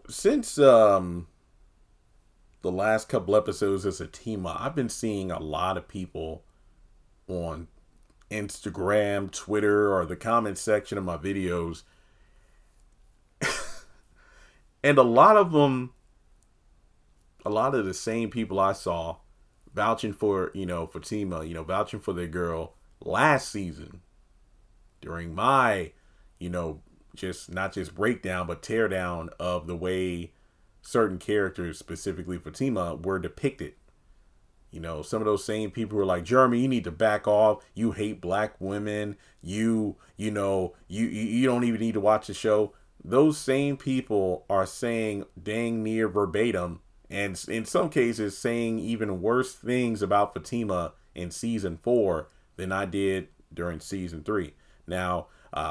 Since the last couple episodes of Zatima, I've been seeing a lot of people on Instagram, Twitter, or the comment section of my videos, and a lot of the same people I saw vouching for Fatima, vouching for their girl last season during my, you know, just not just breakdown but teardown of the way certain characters, specifically Fatima, were depicted. Some of those same people were like, Jeremy, you need to back off. You hate black women. You don't even need to watch the show. Those same people are saying dang near verbatim, and in some cases saying even worse things about Fatima in season 4 than I did during season 3. Now,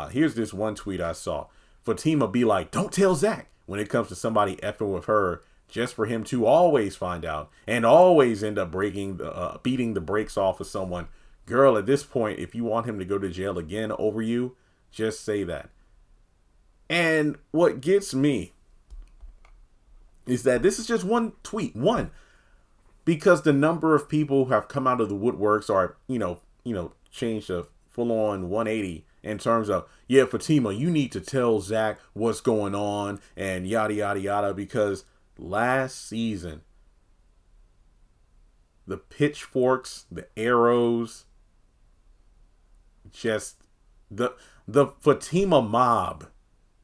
here's this one tweet I saw. Fatima be like, don't tell Zach when it comes to somebody effing with her, just for him to always find out and always end up beating the brakes off of someone. Girl, at this point, if you want him to go to jail again over you, just say that. And what gets me is that this is just one tweet, because the number of people who have come out of the woodworks are, changed a full on 180 in terms of, yeah, Fatima, you need to tell Zach what's going on and yada, yada, yada, because last season, the pitchforks, the arrows, just the Fatima mob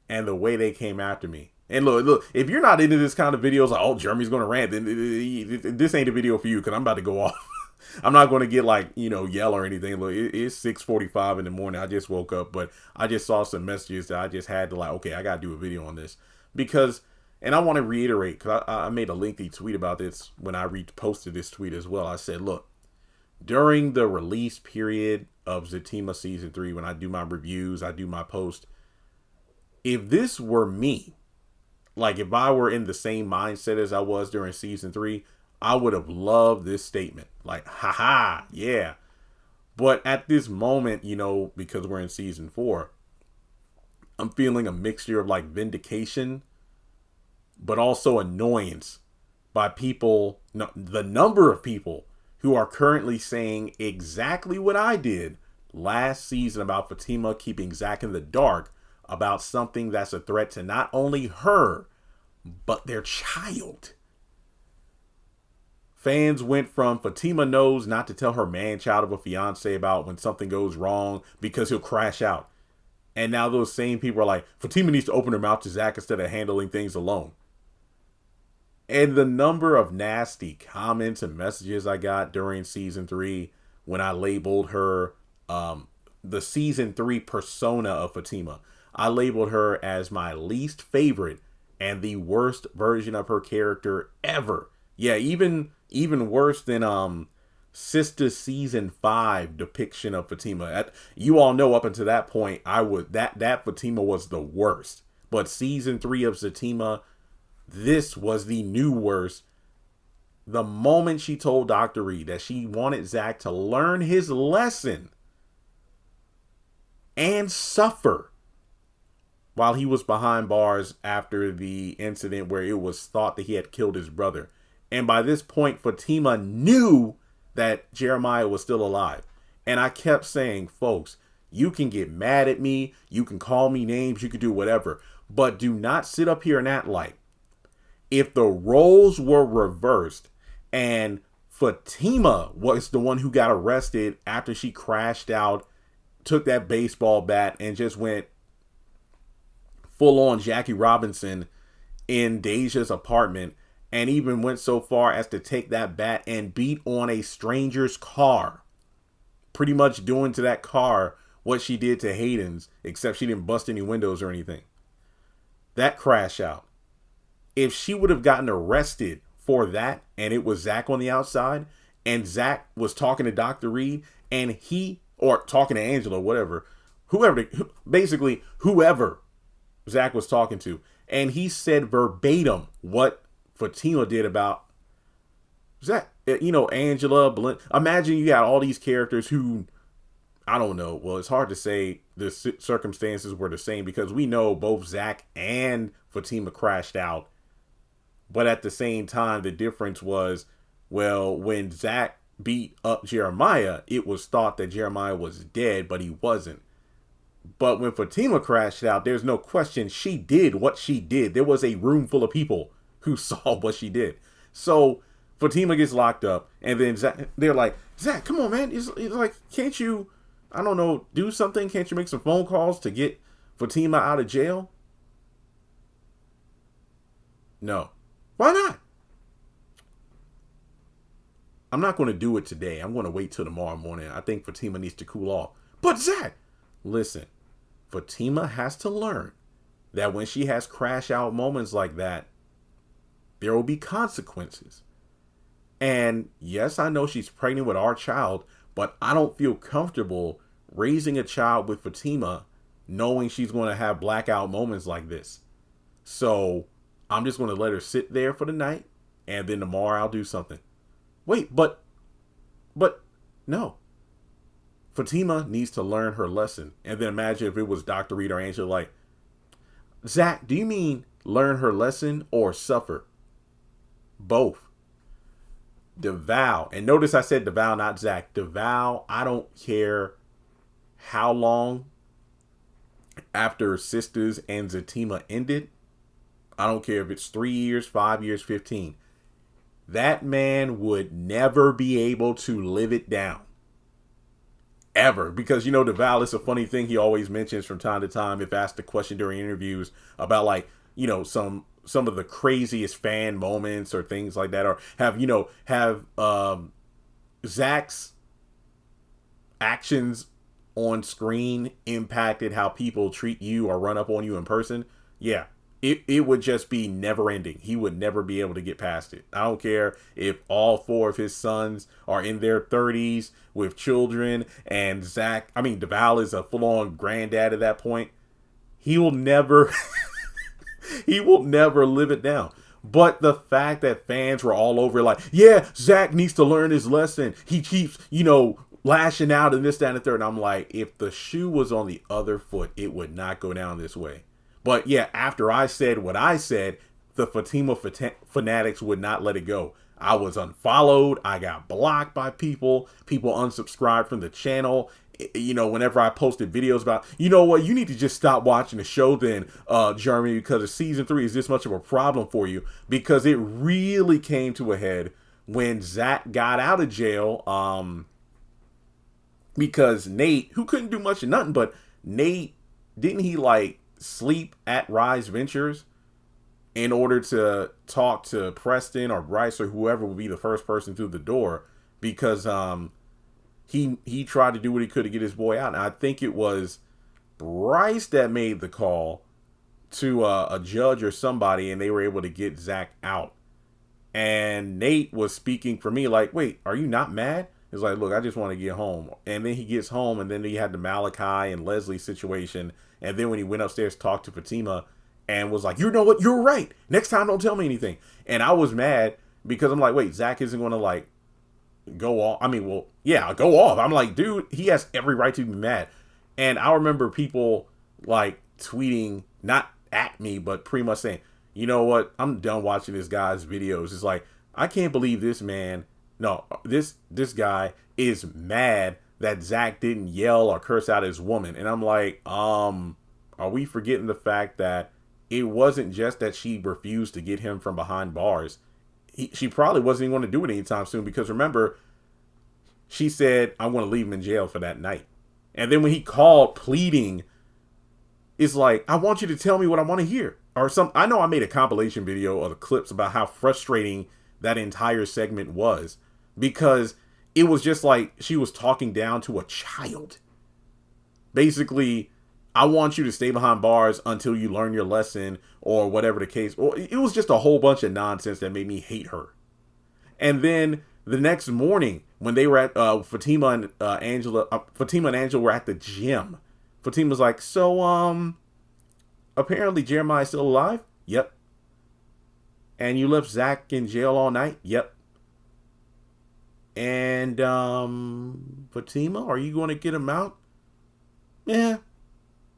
and the way they came after me. And look, if you're not into this kind of videos, like, oh, Jeremy's going to rant, then this ain't a video for you, because I'm about to go off. I'm not going to get yell or anything. Look, it's 6:45 in the morning. I just woke up, but I just saw some messages that I just had to okay, I got to do a video on this because, and I want to reiterate, because I made a lengthy tweet about this when I reposted this tweet as well. I said, look, during the release period of Zatima season 3, when I do my reviews, I do my post, if this were me, like if I were in the same mindset as I was during season 3, I would have loved this statement. Like, haha, yeah. But at this moment, because we're in season 4, I'm feeling a mixture of vindication, but also annoyance by people, the number of people who are currently saying exactly what I did last season about Fatima keeping Zach in the dark about something that's a threat to not only her, but their child. Fans went from Fatima knows not to tell her man-child of a fiance about when something goes wrong because he'll crash out. And now those same people are like, Fatima needs to open her mouth to Zach instead of handling things alone. And the number of nasty comments and messages I got during season 3 when I labeled her the season 3 persona of Fatima. I labeled her as my least favorite and the worst version of her character ever. Yeah, even worse than Sistas season 5 depiction of Fatima. You all know up until that point, that Fatima was the worst. But season 3 of Zatima, this was the new worst. The moment she told Dr. Reed that she wanted Zach to learn his lesson and suffer while he was behind bars after the incident where it was thought that he had killed his brother. And by this point, Fatima knew that Jeremiah was still alive. And I kept saying, folks, you can get mad at me. You can call me names. You can do whatever. But do not sit up here and act like if the roles were reversed and Fatima was the one who got arrested after she crashed out, took that baseball bat and just went full on Jackie Robinson in Deja's apartment, and even went so far as to take that bat and beat on a stranger's car, pretty much doing to that car what she did to Hayden's, except she didn't bust any windows or anything. That crash out. If she would have gotten arrested for that, and it was Zach on the outside, and Zach was talking to Dr. Reed, and or talking to Angela, whoever Zach was talking to, and he said verbatim what Fatima did about Zach, Angela, imagine you got all these characters who, I don't know. Well, it's hard to say the circumstances were the same because we know both Zach and Fatima crashed out. But at the same time, the difference was, well, when Zach beat up Jeremiah, it was thought that Jeremiah was dead, but he wasn't. But when Fatima crashed out, there's no question she did what she did. There was a room full of people who saw what she did. So Fatima gets locked up, and then Zach, they're like, Zach, come on, man. It's like, can't you, I don't know, do something? Can't you make some phone calls to get Fatima out of jail? No. Why not? I'm not going to do it today. I'm going to wait till tomorrow morning. I think Fatima needs to cool off. But Zach, listen, Fatima has to learn that when she has crash out moments like that, there will be consequences. And yes, I know she's pregnant with our child, but I don't feel comfortable raising a child with Fatima knowing she's going to have blackout moments like this. So I'm just going to let her sit there for the night, and then tomorrow I'll do something. Wait, but no. Fatima needs to learn her lesson. And then imagine if it was Dr. Reed or Angela, like, Zach, do you mean learn her lesson or suffer? Both. DeVal, and notice I said DeVal, not Zach. DeVal, I don't care how long after Sistas and Zatima ended. I don't care if it's 3 years, 5 years, 15. That man would never be able to live it down. Ever. Because, you know, DeVal, it's a funny thing he always mentions from time to time if asked a question during interviews about, like, you know, some of the craziest fan moments or things like that, or have Zach's actions on screen impacted how people treat you or run up on you in person. Yeah. It would just be never ending. He would never be able to get past it. I don't care if all 4 of his sons are in their 30s with children, and DeVal is a full-on granddad at that point. He will never, he will never live it down. But the fact that fans were all over like, yeah, Zach needs to learn his lesson. He keeps, lashing out and this, that, and the third. And I'm like, if the shoe was on the other foot, it would not go down this way. But yeah, after I said what I said, the Fatima fanatics would not let it go. I was unfollowed. I got blocked by people. People unsubscribed from the channel. Whenever I posted videos about, you know what, you need to just stop watching the show then, Jeremy, because of season 3 is this much of a problem for you. Because it really came to a head when Zach got out of jail. Because Nate, who couldn't do much of nothing, but Nate, didn't he sleep at Rise Ventures in order to talk to Preston or Bryce or whoever would be the first person through the door, because he tried to do what he could to get his boy out. And I think it was Bryce that made the call to a judge or somebody, and they were able to get Zach out. And Nate was speaking for me like, wait, are you not mad? It's like, look, I just want to get home. And then he gets home, and then he had the Malachi and Leslie situation. And then when he went upstairs, talked to Fatima and was like, you know what? You're right. Next time, don't tell me anything. And I was mad because I'm like, wait, Zach isn't going to go off. I mean, well, yeah, go off. I'm like, dude, he has every right to be mad. And I remember people tweeting, not at me, but pretty much saying, you know what? I'm done watching this guy's videos. It's like, I can't believe this guy is mad that Zach didn't yell or curse out his woman. And I'm like, are we forgetting the fact that it wasn't just that she refused to get him from behind bars? She probably wasn't even going to do it anytime soon, because remember, she said, I'm going to leave him in jail for that night. And then when he called pleading, it's like, I want you to tell me what I want to hear. I know I made a compilation video of the clips about how frustrating that entire segment was, because it was just like she was talking down to a child. Basically, I want you to stay behind bars until you learn your lesson, or whatever the case. Or it was just a whole bunch of nonsense that made me hate her. And then the next morning, when they were at Fatima and Angela were at the gym. Fatima's like, so apparently Jeremiah's still alive? Yep. And you left Zach in jail all night? Yep. And Fatima, are you going to get him out? Yeah,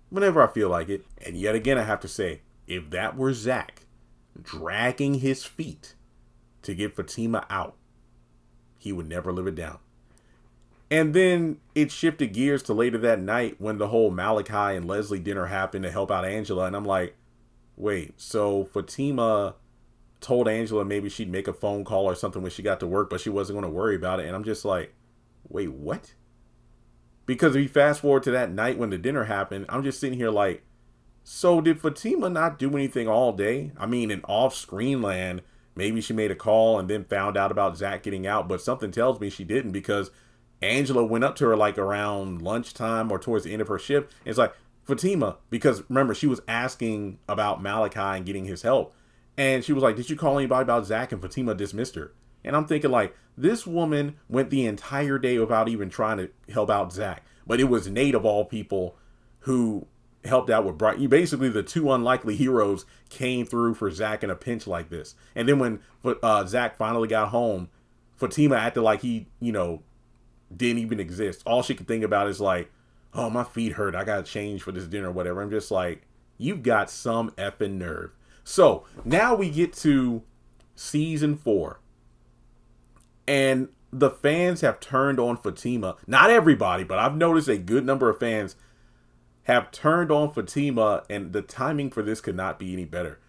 whenever I feel like it. And yet again, I have to say, if that were Zach dragging his feet to get Fatima out, he would never live it down. And then it shifted gears to later that night when the whole Malachi and Leslie dinner happened to help out Angela. And I'm like, wait, so Fatima told Angela maybe she'd make a phone call or something when she got to work, but she wasn't going to worry about it. And I'm just like, wait, what? Because if you fast forward to that night when the dinner happened, I'm just sitting here like, so did Fatima not do anything all day? I mean, in off-screen land, maybe she made a call and then found out about Zach getting out, but something tells me she didn't, because Angela went up to her like around lunchtime or towards the end of her shift. And it's like, Fatima, because remember, she was asking about Malachi and getting his help. And she was like, did you call anybody about Zach? And Fatima dismissed her. And I'm thinking like, this woman went the entire day without even trying to help out Zach. But it was Nate of all people who helped out with Bright. Basically, the two unlikely heroes came through for Zach in a pinch like this. And then when Zach finally got home, Fatima acted like he, didn't even exist. All she could think about is like, oh, my feet hurt. I got to change for this dinner or whatever. I'm just like, you've got some effing nerve. So now we get to season 4. And the fans have turned on Fatima. Not everybody, but I've noticed a good number of fans have turned on Fatima, and the timing for this could not be any better.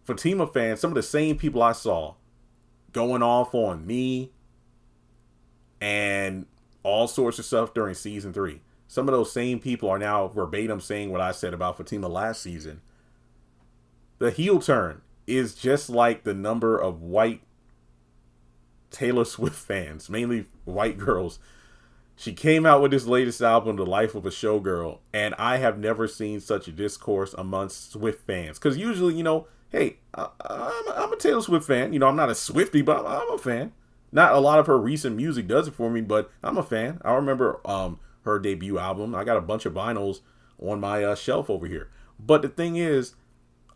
Fatima fans, some of the same people I saw going off on me and all sorts of stuff during season 3. Some of those same people are now verbatim saying what I said about Fatima last season. The heel turn is just like the number of white Taylor Swift fans, mainly white girls. She came out with this latest album, The Life of a Showgirl, and I have never seen such a discourse amongst Swift fans. Because usually, hey, I'm a Taylor Swift fan. I'm not a Swiftie, but I'm a fan. Not a lot of her recent music does it for me, but I'm a fan. I remember her debut album. I got a bunch of vinyls on my shelf over here. But the thing is,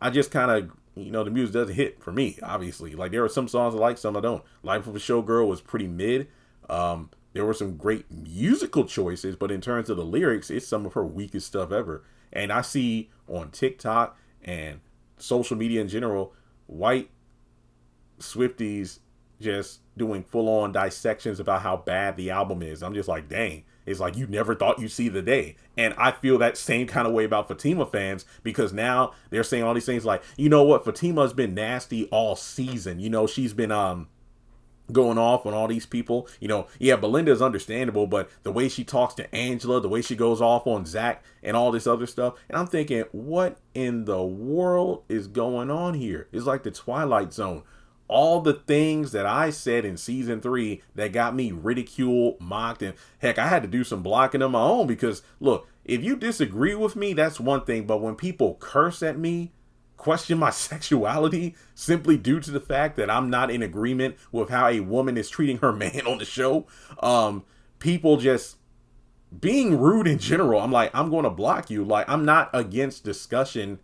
I just kind of, the music doesn't hit for me, obviously. Like, there are some songs I like, some I don't. Life of a Showgirl was pretty mid. There were some great musical choices, but in terms of the lyrics, it's some of her weakest stuff ever. And I see on TikTok and social media in general, white Swifties just doing full-on dissections about how bad the album is. I'm just like, dang. It's like you never thought you'd see the day. And I feel that same kind of way about Fatima fans, because now they're saying all these things like, you know what, Fatima's been nasty all season. She's been going off on all these people. Yeah, Belinda's understandable, but the way she talks to Angela, the way she goes off on Zach and all this other stuff. And I'm thinking, what in the world is going on here? It's like the Twilight Zone. All the things that I said in season 3 that got me ridiculed, mocked, and heck, I had to do some blocking of my own, because look, if you disagree with me, that's one thing. But when people curse at me, question my sexuality simply due to the fact that I'm not in agreement with how a woman is treating her man on the show, people just being rude in general, I'm like, I'm going to block you. Like, I'm not against discussion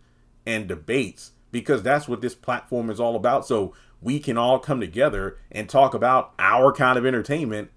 and debates, because that's what this platform is all about. So we can all come together and talk about our kind of entertainment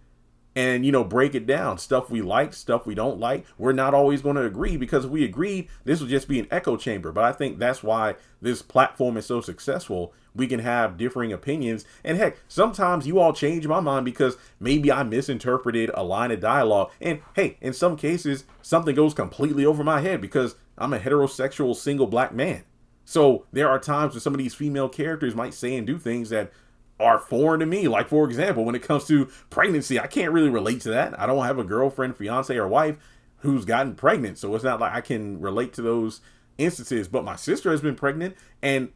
and, break it down. Stuff we like, stuff we don't like. We're not always going to agree, because if we agreed, this would just be an echo chamber. But I think that's why this platform is so successful. We can have differing opinions. And heck, sometimes you all change my mind because maybe I misinterpreted a line of dialogue. And hey, in some cases, something goes completely over my head because I'm a heterosexual single black man. So there are times when some of these female characters might say and do things that are foreign to me. Like, for example, when it comes to pregnancy, I can't really relate to that. I don't have a girlfriend, fiance, or wife who's gotten pregnant. So it's not like I can relate to those instances. But my sister has been pregnant, and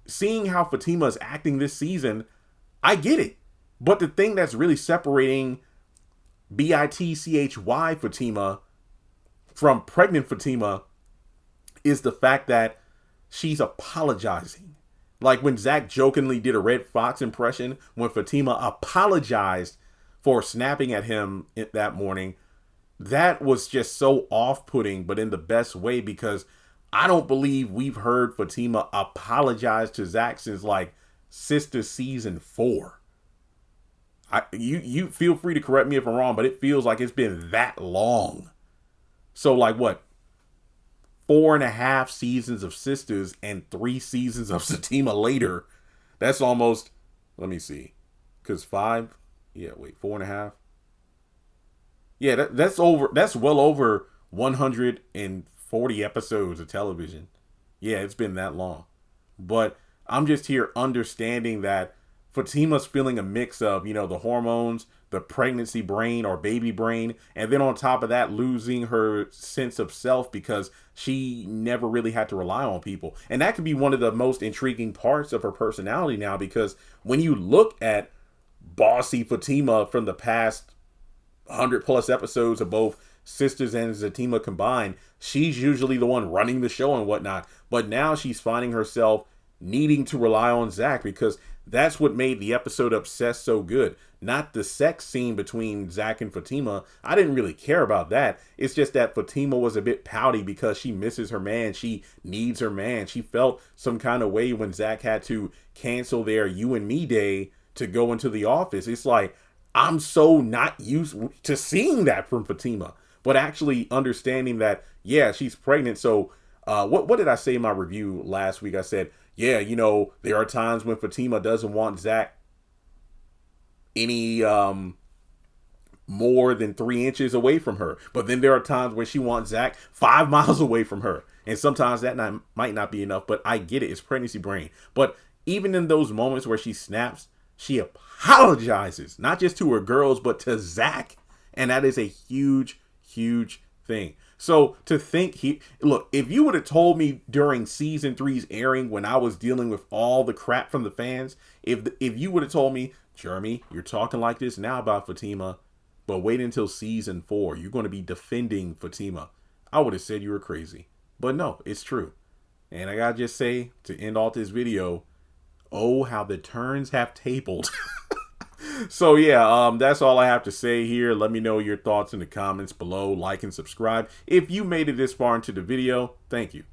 seeing how Fatima is acting this season, I get it. But the thing that's really separating Bitchy Fatima from pregnant Fatima is the fact that she's apologizing. Like when Zach jokingly did a Red Fox impression, when Fatima apologized for snapping at him that morning, that was just so off-putting, but in the best way, because I don't believe we've heard Fatima apologize to Zach since like Sistas season 4. You feel free to correct me if I'm wrong, but it feels like it's been that long. So like what? 4.5 seasons of Sistas and 3 seasons of Zatima later. That's almost, let me see, because 5, yeah, wait, 4.5. Yeah, that's well over 140 episodes of television. Yeah, it's been that long. But I'm just here understanding that Fatima's feeling a mix of, the hormones, the pregnancy brain or baby brain, and then on top of that, losing her sense of self because she never really had to rely on people. And that could be one of the most intriguing parts of her personality now, because when you look at bossy Fatima from the past 100 plus episodes of both Sistas and Zatima combined, she's usually the one running the show and whatnot. But now she's finding herself needing to rely on Zach, because that's what made the episode Obsessed so good. Not the sex scene between Zach and Fatima. I didn't really care about that. It's just that Fatima was a bit pouty because she misses her man. She needs her man. She felt some kind of way when Zach had to cancel their You and Me day to go into the office. It's like, I'm so not used to seeing that from Fatima. But actually understanding that, yeah, she's pregnant. So what did I say in my review last week? I said, yeah, there are times when Fatima doesn't want Zach any more than 3 inches away from her. But then there are times when she wants Zach 5 miles away from her. And sometimes that might not be enough. But I get it. It's pregnancy brain. But even in those moments where she snaps, she apologizes, not just to her girls, but to Zach. And that is a huge, huge thing. So to think look, if you would have told me during season 3's airing, when I was dealing with all the crap from the fans, if you would have told me, Jeremy, you're talking like this now about Fatima, but wait until season 4, you're going to be defending Fatima, I would have said you were crazy. But no, it's true. And I gotta just say, to end off this video, oh, how the turns have tabled. So yeah, that's all I have to say here. Let me know your thoughts in the comments below. Like and subscribe. If you made it this far into the video, thank you.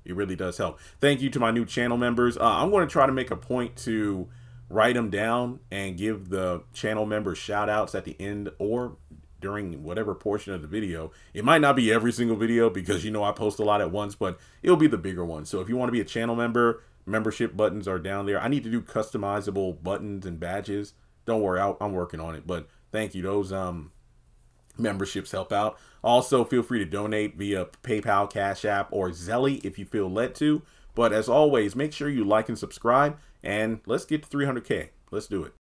It really does help. Thank you to my new channel members. I'm going to try to make a point to write them down and give the channel members shout outs at the end or during whatever portion of the video. It might not be every single video because I post a lot at once, but it'll be the bigger ones. So if you want to be a channel member, membership buttons are down there. I need to do customizable buttons and badges. Don't worry, I'm working on it. But thank you. Those memberships help out. Also, feel free to donate via PayPal, Cash App, or Zelle if you feel led to. But as always, make sure you like and subscribe. And let's get to 300K. Let's do it.